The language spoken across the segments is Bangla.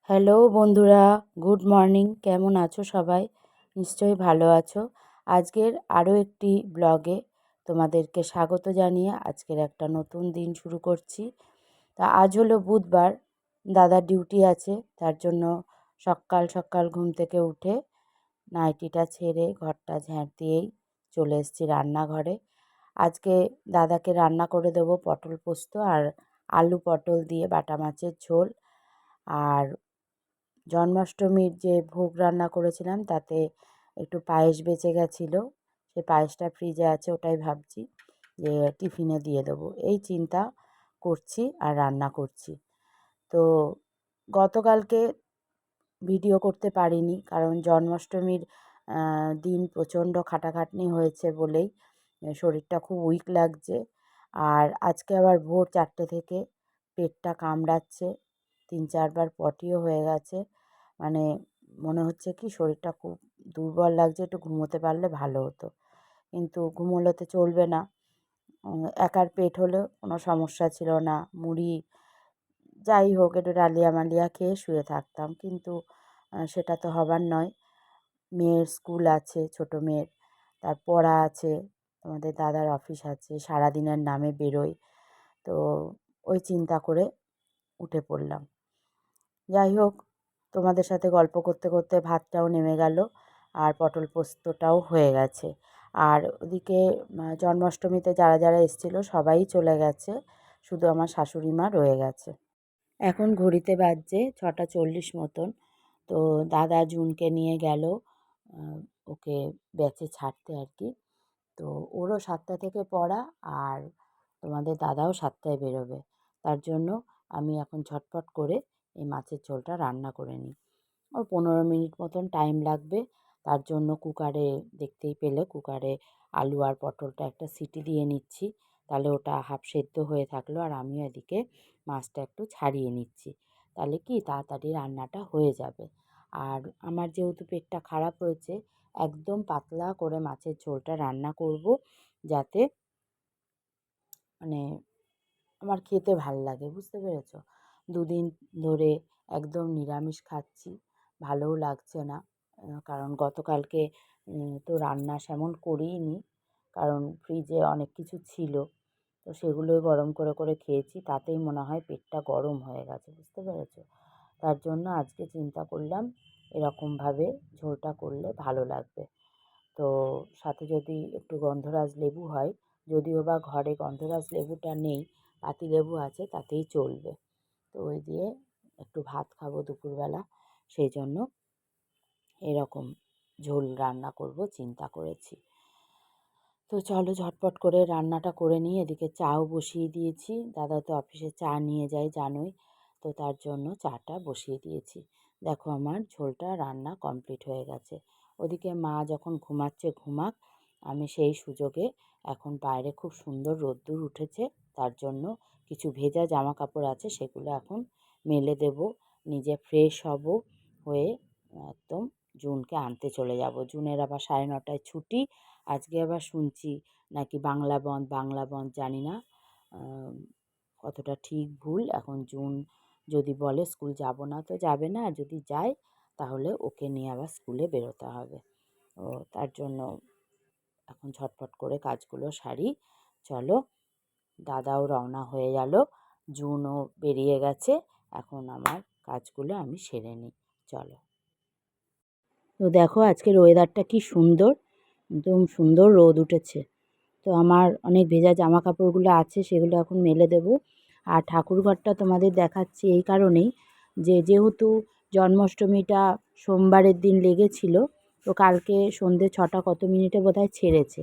হ্যালো বন্ধুরা, গুড মর্নিং। কেমন আছো সবাই? নিশ্চয়ই ভালো আছো। আজকের আরও একটি ব্লগে তোমাদেরকে স্বাগত জানিয়ে আজকের একটা নতুন দিন শুরু করছি। তা আজ হলো বুধবার, দাদার ডিউটি আছে, তার জন্য সকাল সকাল ঘুম থেকে উঠে নাইটিটা ছেড়ে ঘরটা ঝাঁট দিয়েই চলে এসেছি রান্নাঘরে। আজকে দাদাকে রান্না করে দেবো পটল পোস্ত আর আলু পটল দিয়ে বাটা মাছের ঝোল। আর জন্মাষ্টমীর যে ভোগ রান্না করেছিলাম তাতে একটু পায়েস বেঁচে গেছিলো, সেই পায়েসটা ফ্রিজে আছে, ওটাই ভাবছি যে টিফিনে দিয়ে দেবো, এই চিন্তা করছি আর রান্না করছি। তো গতকালকে ভিডিও করতে পারিনি, কারণ জন্মাষ্টমীর দিন প্রচণ্ড খাটাখাটনি হয়েছে বলেই শরীরটা খুব উইক লাগছে। আর আজকে আবার ভোর 4টে থেকে পেটটা কামড়াচ্ছে, 3-4বার পটিও হয়ে গেছে। মানে মনে হচ্ছে কি শরীরটা খুব দুর্বল লাগছে, একটু ঘুমোতে পারলে ভালো হতো, কিন্তু ঘুমোলে তো চলবে না। একার পেট হলেও কোনো সমস্যা ছিল না, মুড়ি যাই হোক একটু ডালিয়া মালিয়া খেয়ে শুয়ে থাকতাম, কিন্তু সেটা তো হবার নয়। মেয়ের স্কুল আছে, ছোটো মেয়ের, তার পড়া আছে, আমাদের দাদার অফিস আছে, সারাদিনের নামে বেরোই, তো ওই চিন্তা করে উঠে পড়লাম। যাই হোক, তোমাদের সাথে গল্প করতে করতে ভাতটাও নেমে গেল আর পটল পোস্তটাও হয়ে গেছে। আর ওদিকে জন্মাষ্টমীতে যারা যারা এসেছিলো সবাই চলে গেছে, শুধু আমার শাশুড়ি মা রয়ে গেছে। এখন ঘড়িতে বাজছে 6টা 40 মতন। তো দাদা জুনকে নিয়ে গেল ওকে ব্যাচে ছাড়তে আর কি। তো ওরও 7টা থেকে পড়া, আর তোমাদের দাদাও 7টায় বেরোবে। তার জন্য আমি এখন ঝটপট করে এই মাছের ঝোলটা রান্না করে নিই। 15 মিনিট মতন টাইম লাগবে। তার জন্য কুকারে, দেখতেই পেলে কুকারে আলু আর পটলটা একটা সিটি দিয়ে নিচ্ছি, তাহলে ওটা হাফ সেদ্ধ হয়ে থাকলো, আর আমিও এদিকে মাছটা একটু ছাড়িয়ে নিচ্ছি, তাহলে কি তাড়াতাড়ি রান্নাটা হয়ে যাবে। আর আমার যেহেতু পেটটা খারাপ হয়েছে, একদম পাতলা করে মাছের ঝোলটা রান্না করব, যাতে মানে আমার খেতে ভাল লাগে, বুঝতে পেরেছো? 2 দিন ধরে একদম নিরামিষ খাচ্ছি, ভালোও লাগছে না। কারণ গতকালকে তো রান্না সেমন করিনি, কারণ ফ্রিজে অনেক কিছু ছিল, তো সেগুলোই গরম করে করে খেয়েছি, তাতেই মনে হয় পেটটা গরম হয়ে গেছে, বুঝতে পেরেছো? তার জন্য আজকে চিন্তা করলাম এরকমভাবে ঝোলটা করলে ভালো লাগবে। তো সাথে যদি একটু গন্ধরাজ লেবু হয়, যদিও বা ঘরে গন্ধরাজ লেবুটা নেই, পাতিলেবু আছে, তাতেই চলবে। তো ওই দিয়ে একটু ভাত খাবো দুপুরবেলা, সেই জন্য এরকম ঝোল রান্না করব চিন্তা করেছি। তো চলো ঝটপট করে রান্নাটা করে নিই। এদিকে চাও বসিয়ে দিয়েছি, দাদা তো অফিসে চা নিয়ে যায় জানোই, তো তার জন্য চাটা বসিয়ে দিয়েছি। দেখো আমার ঝোলটা রান্না কমপ্লিট হয়ে গেছে। ওদিকে মা যখন ঘুমাচ্ছে ঘুমাক, আমি সেই সুযোগে এখন বাইরে খুব সুন্দর রোদ্দুর উঠেছে, তার জন্য কিছু ভেজা জামা কাপড় আছে, সেগুলো এখন মেলে দেব, নিজে ফ্রেশ হব, হয়ে একদম জুনকে আনতে চলে যাব। জুনের আবার 9:30টায় ছুটি। আজকে আবার শুনছি নাকি বাংলা বন্ধ, জানি না কতটা ঠিক ভুল। এখন জুন যদি বলে স্কুল যাব না তো যাবে না, আর যদি যায় তাহলে ওকে নিয়ে আবার স্কুলে বেরোতে হবে। ও তার জন্য এখন ঝটপট করে কাজগুলো সারি। চলো, দাদাও রওনা হয়ে গেল, জুনও বেরিয়ে গেছে, এখন আমার কাজগুলো আমি সেরে নিই। চলো। তো দেখো আজকের ওয়েদারটা কি সুন্দর, একদম সুন্দর রোদ উঠেছে। তো আমার অনেক ভেজা জামা কাপড়গুলো আছে, সেগুলো এখন মেলে দেব। আর ঠাকুরঘরটা তোমাদের দেখাচ্ছি এই কারণেই যে যেহেতু জন্মাষ্টমীটা সোমবারের দিন লেগেছিল, তো কালকে সন্ধ্যে 6টা কত মিনিটে বোধহয় ছেড়েছে,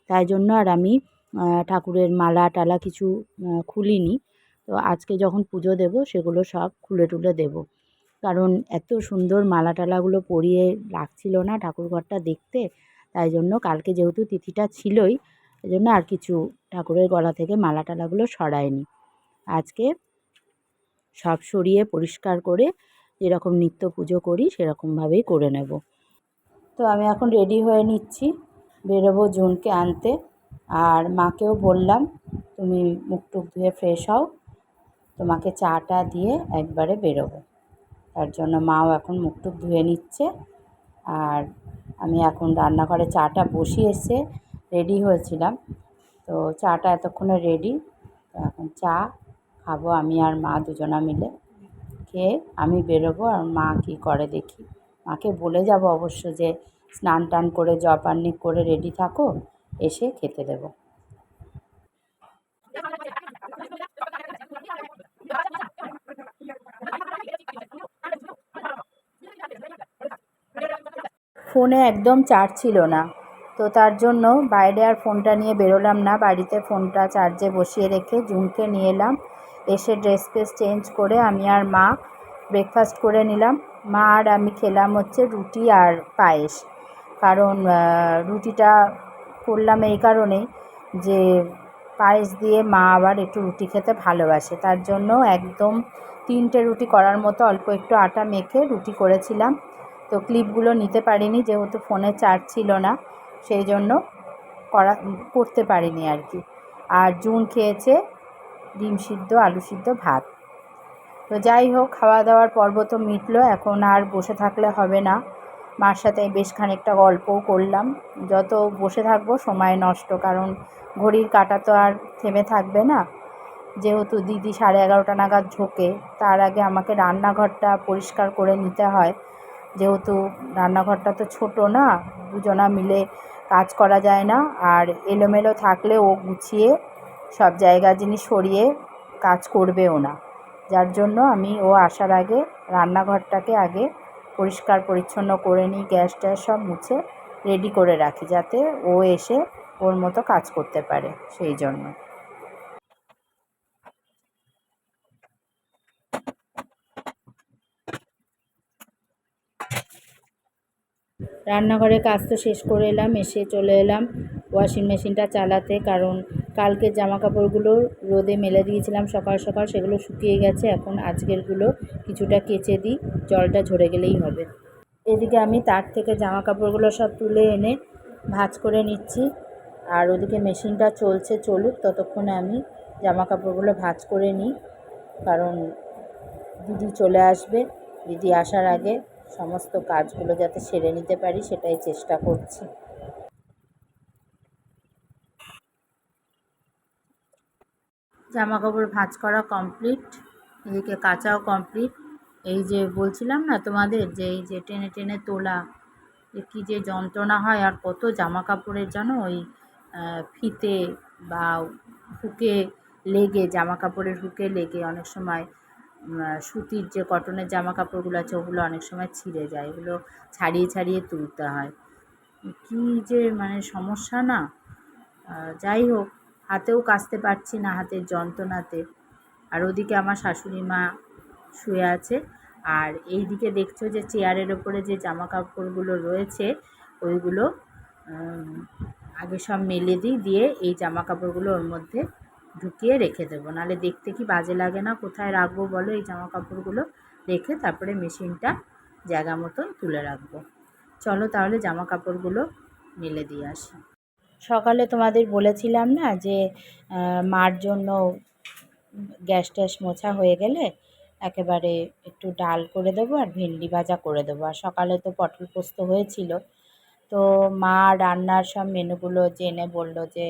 তাই জন্য আর আমি ঠাকুরের মালা টালা কিছু খুলিনি। তো আজকে যখন পুজো দেব সেগুলো সব খুলে টুলে দেবো, কারণ এত সুন্দর মালা টালাগুলো পরিয়ে লাগছিল না ঠাকুরঘরটা দেখতে, তাই জন্য কালকে যেহেতু তিথিটা ছিলই, এই জন্য আর কিছু ঠাকুরের গলা থেকে মালা টালাগুলো সরায়নি। আজকে সব সরিয়ে পরিষ্কার করে যেরকম নিত্য পুজো করি সেরকমভাবেই করে নেব। তো আমি এখন রেডি হয়ে নিচ্ছি, বেরোবো জুনকে আনতে। আর মাকেও বললাম তুমি মুখ টুক ধুয়ে ফ্রেশ হও, তোমাকে চাটা দিয়ে একবারে বেরোবো। তার জন্য মাও এখন মুখ টুক ধুয়ে নিচ্ছে। আর আমি এখন রান্নাঘরে চাটা বসিয়ে এসে রেডি হয়েছিলাম, তো চাটা এতক্ষণে রেডি। তো এখন চা খাবো আমি আর মা দুজনা মিলে। খেয়ে আমি বেরোবো, আর মা কী করে দেখি। মাকে বলে যাব অবশ্য যে স্নান টান করে জপান্নি করে রেডি থাকো, এসে খেতে দেবো। ফোনে একদম চার্জ ছিল না, তো তার জন্য বাইরে আর ফোনটা নিয়ে বেরোলাম না। বাড়িতে ফোনটা চার্জে বসিয়ে রেখে জুনকে নিয়ে এলাম। এসে ড্রেস ফ্রেস চেঞ্জ করে আমি আর মা ব্রেকফাস্ট করে নিলাম। মা আর আমি খেলাম হচ্ছে রুটি আর পায়েস। কারণ রুটিটা করলাম এই কারণেই যে পায়েস দিয়ে মা আবার একটু রুটি খেতে ভালোবাসে, তার জন্য একদম 3টে রুটি করার মতো অল্প একটু আটা মেখে রুটি করেছিলাম। তো ক্লিপগুলো নিতে পারিনি যেহেতু ফোনে চার্জ ছিল না, সেই জন্য করতে পারিনি আর কি। আর জুন খেয়েছে ডিম সিদ্ধ আলু সিদ্ধ ভাত। তো যাই হোক, খাওয়া দাওয়ার পর্ব তো মিটলো, এখন আর বসে থাকলে হবে না। মার সাথে বেশ খানিকটা গল্পও করলাম। যত বসে থাকবো সময় নষ্ট, কারণ ঘড়ির কাঁটা তো আর থেমে থাকবে না। যেহেতু দিদি 11:30 নাগাদ ঢোকে, তার আগে আমাকে রান্নাঘরটা পরিষ্কার করে নিতে হয়। যেহেতু রান্নাঘরটা তো ছোটো না, দুজনা মিলে কাজ করা যায় না। আর এলোমেলো থাকলে ও গুছিয়ে সব জায়গা জিনিস সরিয়ে কাজ করবেও না, যার জন্য আমি ও আসার আগে রান্নাঘরটাকে আগে পরিষ্কার পরিচ্ছন্ন করে নিই, গ্যাস ট্যাস সব মুছে রেডি করে রাখি, যাতে ও এসে ওর মতো কাজ করতে পারে, সেই জন্য। রান্নাঘরের কাজ তো শেষ করে এলাম, এসে চলে এলাম ওয়াশিং মেশিনটা চালাতে, কারণ কালকের জামাকাপড়গুলো রোদে মেলে দিয়েছিলাম সকাল সকাল, সেগুলো শুকিয়ে গেছে। এখন আজকেরগুলো কিছুটা কেচে দিই, জলটা ঝরে গেলেই হবে। এদিকে আমি তার থেকে জামাকাপড়গুলো সব তুলে এনে ভাঁজ করে নিচ্ছি, আর ওদিকে মেশিনটা চলছে, চলুক ততক্ষণে আমি জামাকাপড়গুলো ভাঁজ করে নিই, কারণ দিদি চলে আসবে। দিদি আসার আগে সমস্ত কাজগুলো যাতে সেরে নিতে পারি সেটাই চেষ্টা করছি। জামাকাপড় ভাঁজ করা কমপ্লিট, এদিকে কাচাও কমপ্লিট। এই যে বলছিলাম না তোমাদের যে এই যে টেনে টেনে তোলা, কী যে যন্ত্রণা হয়। আর কত জামাকাপড়ের যেন ওই ফিতে বা হুকে লেগে, জামাকাপড়ের হুকে লেগে অনেক সময় সুতির যে কটনের জামাকাপড়গুলো আছে ওগুলো অনেক সময় ছিঁড়ে যায়, এগুলো ছাড়িয়ে ছাড়িয়ে তুলতে হয়। কী যে মানে সমস্যা না। যাই হোক, হাতেও কাচতে পারছি না হাতের যন্ত্রণাতে। আর ওদিকে আমার শাশুড়ি মা শুয়ে আছে, আর এই দিকে দেখছো যে চেয়ারের ওপরে যে জামা কাপড়গুলো রয়েছে ওইগুলো আগে সব মেলে দিই, দিয়ে এই জামা কাপড়গুলো ওর মধ্যে ঢুকিয়ে রেখে দেবো, নাহলে দেখতে কি বাজে লাগে না। কোথায় রাখবো বলো এই জামা কাপড়গুলো? রেখে তারপরে মেশিনটা জায়গা মতন তুলে রাখবো। চলো তাহলে জামা কাপড়গুলো মেলে দিয়ে আসি। সকালে তোমাদের বলেছিলাম না যে মার জন্য গ্যাস ট্যাস মোছা হয়ে গেলে একেবারে একটু ডাল করে দেবো আর ভেন্ডি ভাজা করে দেবো। আর সকালে তো পটল পোস্ত হয়েছিল, তো মা রান্নার সব মেনুগুলো জেনে বললো যে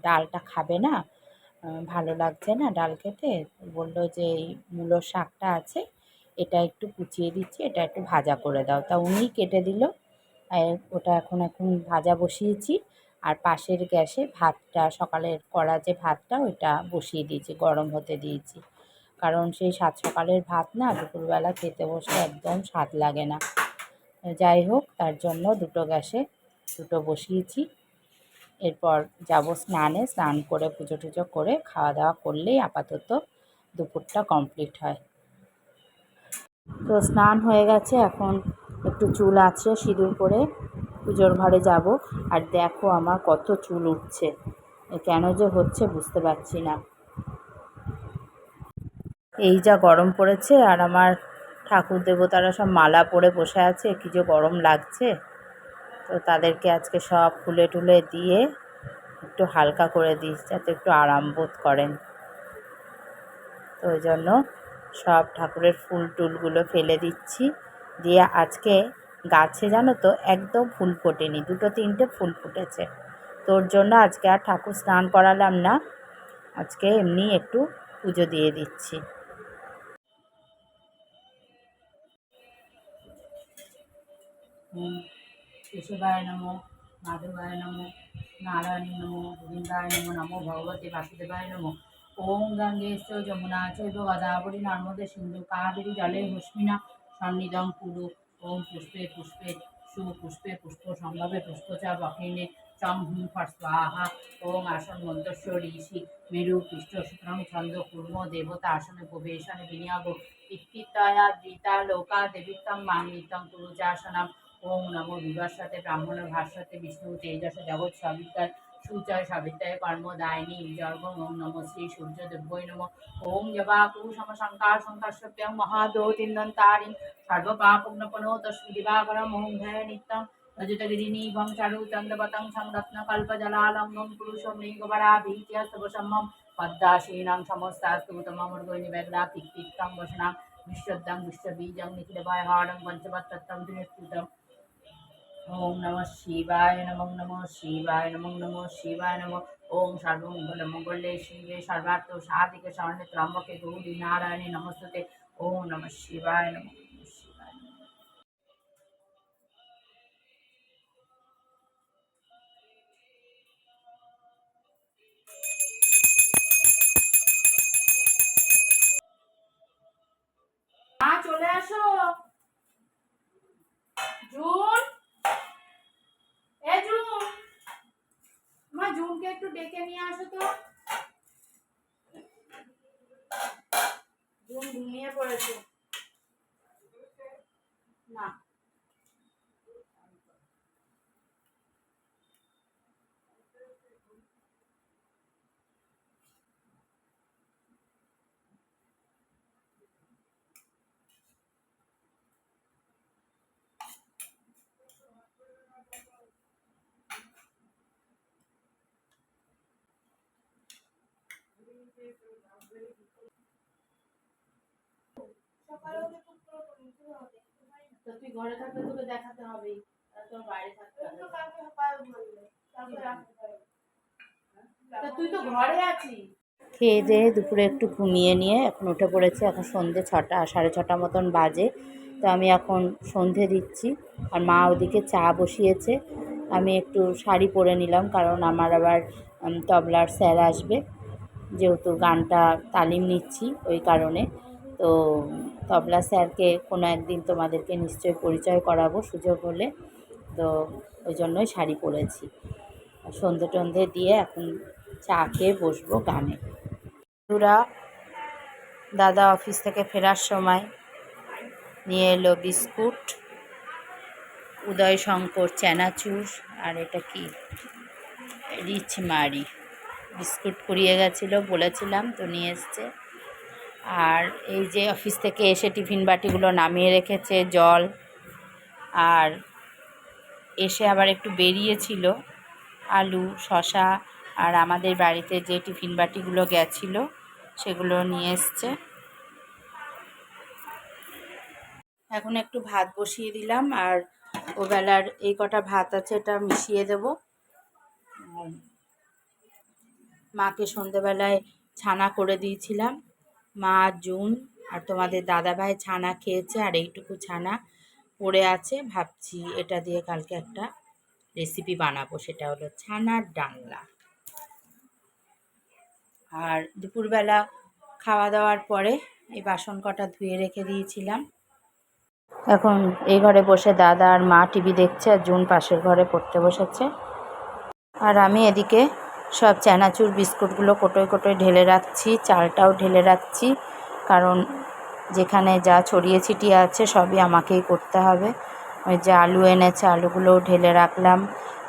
ডালটা খাবে না, ভালো লাগছে না ডাল খেতে। বললো যে এই মূলোর শাকটা আছে, এটা একটু কুচিয়ে দিচ্ছি, এটা একটু ভাজা করে দাও। তা উনিই কেটে দিল, ওটা এখন ভাজা বসিয়েছি। আর পাশের গ্যাসে ভাতটা, সকালের করা যে ভাতটা ওইটা বসিয়ে দিয়েছি, গরম হতে দিয়েছি। কারণ সেই সাত সকালের ভাত না দুপুরবেলা খেতে বসলে একদম স্বাদ লাগে না। যাই হোক, তার জন্য দুটো গ্যাসে দুটো বসিয়েছি। এরপর যাব স্নানে, স্নান করে পুজো টুজো করে খাওয়া দাওয়া করলেই আপাতত দুপুরটা কমপ্লিট হয়। তো স্নান হয়ে গেছে, এখন একটু চুল আছে সিঁদুর করে পুজোর ঘরে যাব। আর দেখো আমার কত চুল উঠছে, কেন যে হচ্ছে বুঝতে পারছি না। এই যা গরম পড়েছে, আর আমার ঠাকুর দেবতারা সব মালা পরে বসে আছে, কী যে গরম লাগছে। তো তাদেরকে আজকে সব ফুলে টুলে দিয়ে একটু হালকা করে দিই, যাতে একটু আরাম বোধ করেন। তো ওই জন্য সব ঠাকুরের ফুল টুলগুলো ফেলে দিচ্ছি। দিয়ে আজকে গাছে জানো তো একদম ফুল ফোটেনি, 2-3টে ফুল ফুটেছে। তোর জন্য আজকে আর ঠাকুর স্নান করালাম না, আজকে এমনি একটু পুজো দিয়ে দিচ্ছি। কেশবায় নমো, মাধবায় নমো, নারায়ণী নমো, গোবিন্দায় নমো, নমো ভগবতে বাসুদেবায় নমো। ওম গঙ্গেশ যমুনা চৈব গোদাবরী নর্মদে সিন্ধু কাবেরী জলে হস্মিনা সন্নিধং কুরু। ওম পুষ্পে পুষ্পে সুপুষ্পে পুষ্প সম্ভবে পুষ্প চ বক্ষিণে চং হুম ফট স্বাহা। ওম আসন মন্তস্য ঋষি মেরু পৃষ্ঠ সুতরাং ছন্দ কুর্ম দেবতা আসনে প্রবেশনে বিনিয়োগ ইত্তিতয়া দ্বিতা লোকা দেবিত্তম মাং নিত্যং কুরু চাসনাম। ওম নমো বিভাসাতে ব্রাহ্মণ ভাস্বতে বিষ্ণু তেজস জগৎ সবিতায় সুচয় সবিতায় কর্মদায়িনী জর্গম। ওম নমো শ্রী সূর্য দেব্যৈ নমঃ। ওম জবাকু সমশঙ্কার সংকর্ষপ্যং মহাদৌতিন্দন্তারিং সর্বপাপগ্নপনো তস্মি দিবাকরম ওম ধ্যায় নিত্যং রজতগিরিনীভং চারু চন্দ্রবতং সংরত্নকল্পজলালম্বং পুরুষং মৃগবরাভীত্যস্তবসম্মম পদ্মাসীনাং সমস্তাস্তু তমমর্গৈনি বেগলা কিত্তিক্তং বসনাং বিশ্বদ্যং বিশ্ববীজং নিখিলভয়হারং পঞ্চবত্তত্তং ত্রিস্তুতং। ওম নমঃ শিবায় নমঃ নমঃ শিবায় নমঃ নমঃ শিবায় নমঃ। ওম সর্বমঙ্গলে শিবে সর্বার্থ সাধিকে শরণ্যে ত্র্যম্বকে গৌরী নারায়ণী নমস্তুতে। ওম নমঃ শিবায় নমঃ নমঃ শিবায়। চলে আসো জুন, এ জুন, মা জুনকে একটু ডেকে নিয়ে আসো তো। জুন ঘুমিয়ে পড়েছে না। তো তুই ঘরে থাকলে তোকে দেখাতে হবে, তোর বাইরে থাকতে হবে। তুই তো ঘরে আছিস। খেয়ে দিয়ে দুপুরে একটু ঘুমিয়ে নিয়ে এখন উঠে পড়েছে। এখন সন্ধে 6টা 6:30 মতন বাজে। তো আমি এখন সন্ধে দিচ্ছি আর মা ওদিকে চা বসিয়েছে। আমি একটু শাড়ি পরে নিলাম, কারণ আমার আবার তবলার স্যার আসবে, যেহেতু গানটা তালিম নিচ্ছি ওই কারণে। তো তবলা স্যারকে কোনো একদিন তোমাদেরকে নিশ্চয়ই পরিচয় করাবো সুযোগ হলে। তো ওই জন্যই শাড়ি পরেছি। সন্ধে টন্ধে দিয়ে এখন চা খেয়ে বসবো গানে। বন্ধুরা, দাদা অফিস থেকে ফেরার সময় নিয়ে এলো বিস্কুট, উদয় শঙ্কর চানাচুর, আর এটা কি রিচ মারি বিস্কুট কুড়িয়ে গেছিলো বলেছিলাম, তো নিয়ে এসছে। আর এই যে অফিস থেকে এসে টিফিন বাটিগুলো নামিয়ে রেখেছে, জল, আর এসে আবার একটু বেরিয়েছিল আলু শশা, আর আমাদের বাড়িতে যে টিফিন বাটিগুলো গেছিলো সেগুলো নিয়ে এসছে। এখন একটু ভাত বসিয়ে দিলাম, আর ওবেলার এই কটা ভাত আছে এটা মিশিয়ে দেব। মাকে সন্ধেবেলায় ছানা করে দিয়েছিলাম, মা জুন আর তোমাদের দাদাভাই ছানা খেয়েছে, আর এইটুকু ছানা পড়ে আছে। ভাবছি এটা দিয়ে কালকে একটা রেসিপি বানাবো, সেটা হলো ছানার ডালনা। আর দুপুরবেলা খাওয়া দাওয়ার পরে এই বাসন কটা ধুয়ে রেখে দিয়েছিলাম। এখন এই ঘরে বসে দাদা আর মা টিভি দেখছে, আর জুন পাশের ঘরে পড়তে বসেছে। আর আমি এদিকে সব চানাচুর বিস্কুটগুলো কোটোয় কোটোয় ঢেলে রাখছি, চালটাও ঢেলে রাখছি, কারণ যেখানে যা ছড়িয়ে ছিটিয়ে আছে সবই আমাকেই করতে হবে। ওই যে আলু এনেছে, আলুগুলোও ঢেলে রাখলাম,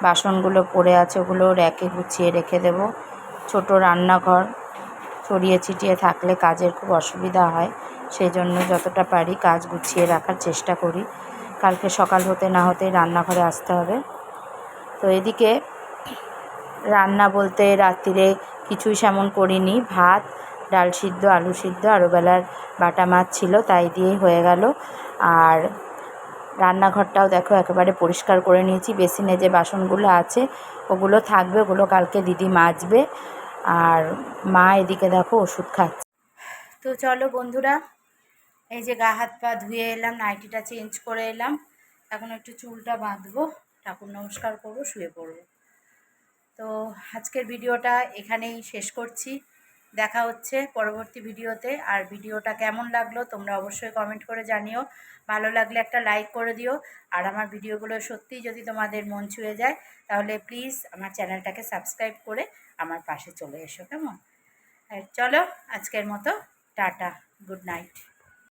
বাসনগুলো পড়ে আছে ওগুলোও র্যাকে গুছিয়ে রেখে দেব। ছোট রান্নাঘর, ছড়িয়ে ছিটিয়ে থাকলে কাজের খুব অসুবিধা হয়, সেই জন্য যতটা পারি কাজ গুছিয়ে রাখার চেষ্টা করি। কালকে সকাল হতে না হতেই রান্নাঘরে আসতে হবে। তো এদিকে রান্না বলতে রাত্রিরে কিছুই সেমন করিনি, ভাত ডাল সিদ্ধ, আলু সিদ্ধ, আরও বেলার বাটা মাছ ছিল, তাই দিয়েই হয়ে গেল। আর রান্নাঘরটাও দেখো একেবারে পরিষ্কার করে নিয়েছি। বেসিনে যে বাসনগুলো আছে ওগুলো থাকবে, ওগুলো কালকে দিদি মাজবে। আর মা এদিকে দেখো ওষুধ খাচ্ছে। তো চলো বন্ধুরা, এই যে গা হাত পা ধুয়ে এলাম, নাইটিটা চেঞ্জ করে এলাম, এখন একটু চুলটা বাঁধবো, ঠাকুর নমস্কার করবো, শুয়ে পড়বো। তো আজকের ভিডিওটা এখানেই শেষ করছি। দেখা হচ্ছে পরবর্তী ভিডিওতে। আর ভিডিওটা কেমন লাগলো তোমরা অবশ্যই কমেন্ট করে জানিও। ভালো লাগলে একটা লাইক করে দিও। আর আমার ভিডিওগুলো সত্যিই যদি তোমাদের মন ছুঁয়ে যায় তাহলে প্লিজ আমার চ্যানেলটাকে সাবস্ক্রাইব করে আমার পাশে চলে এসো, কেমন? চলো আজকের মতো টাটা, গুড নাইট।